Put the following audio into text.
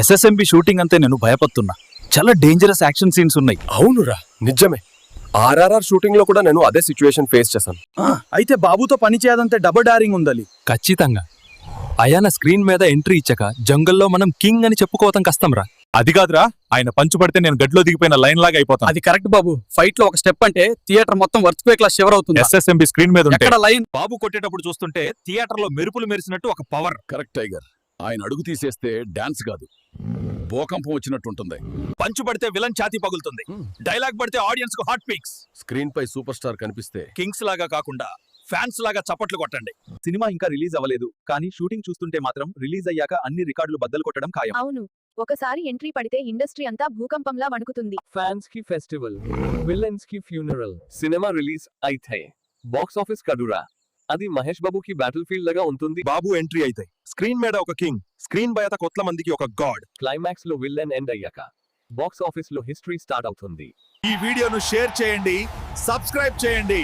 SSMB shooting అంతే నేను భయపడుతున్నా. చాలా డేంజరస్ యాక్షన్ సీన్స్ ఉన్నాయి. అవునురా, నిజమే. ఆర్ఆర్ఆర్ షూటింగ్ లో కూడా నేను అదే సిచ్యువేషన్ ఫేస్ చేశాను. అయితే బాబుతో పని చేయదంతే డబుల్ డారింగ్ ఉండాలి. ఖచ్చితంగా. అయాన స్క్రీన్ మీద ఎంట్రీ ఇచ్చాక జంగల్లో మనం కింగ్ అని చెప్పుకోవటం కష్టంరా. అది కాదురా, ఆయన పంచు పడితే నేను గడ్లో దిగిపోయిన లైన్ లాగా అయిపోతాను. అది కరెక్ట్ బాబు. ఫైట్ లో ఒక స్టెప్ అంటే థియేటర్ మొత్తం వర్క్ లా షివర్ అవుతుంది. ఎస్ఎస్ఎంబి స్క్రీన్ మీద ఉంటే ఎక్కడ లైన్ బాబు కొట్టేటప్పుడు చూస్తుంటే థియేటర్ లో మెరుపులు మెరిసినట్టు ఒక పవర్. Correct tiger. ఆయన అడుగు తీసేస్తే డాన్స్ కాదు, భూకంపం వచ్చినట్టుంటుంది. పంచు పడితే విలన్ ఛాతీ పగులుతుంది, డైలాగ్ పడితే ఆడియన్స్ కు హార్ట్ పీక్స్. స్క్రీన్ పై సూపర్ స్టార్ కనిపిస్తే కింగ్స్ లాగా కాకుండా ఫ్యాన్స్ లాగా చప్పట్లు కొట్టండి. సినిమా ఇంకా రిలీజ్ అవ్వలేదు, కానీ షూటింగ్ చూస్తుంటే మాత్రం రిలీజ్ అయ్యాక అన్ని రికార్డులు బద్దలు కొట్టడం ఖాయం. అవును, ఒకసారి ఎంట్రీ పడితే ఇండస్ట్రీ అంతా భూకంపంలా వణుకుతుంది. ఫ్యాన్స్ కి ఫెస్టివల్, విలన్స్ కి ఫ్యూనరల్. సినిమా రిలీజ్ అయితే బాక్స్ ఆఫీస్ కడురా. అది మహేష్ బాబుకి బ్యాటిల్ ఫీల్డ్ లాగా ఉంటుంది. బాబు ఎంట్రీ అయితే స్క్రీన్ మీద ఒక కింగ్, స్క్రీన్ బయట కొత్త మందికి ఒక గాడ్. క్లైమాక్స్ లో విలన్ ఎండ్ అయ్యాక బాక్స్ ఆఫీస్ లో హిస్టరీ స్టార్ట్ అవుతుంది. ఈ వీడియోను షేర్ చేయండి, సబ్స్క్రైబ్ చేయండి.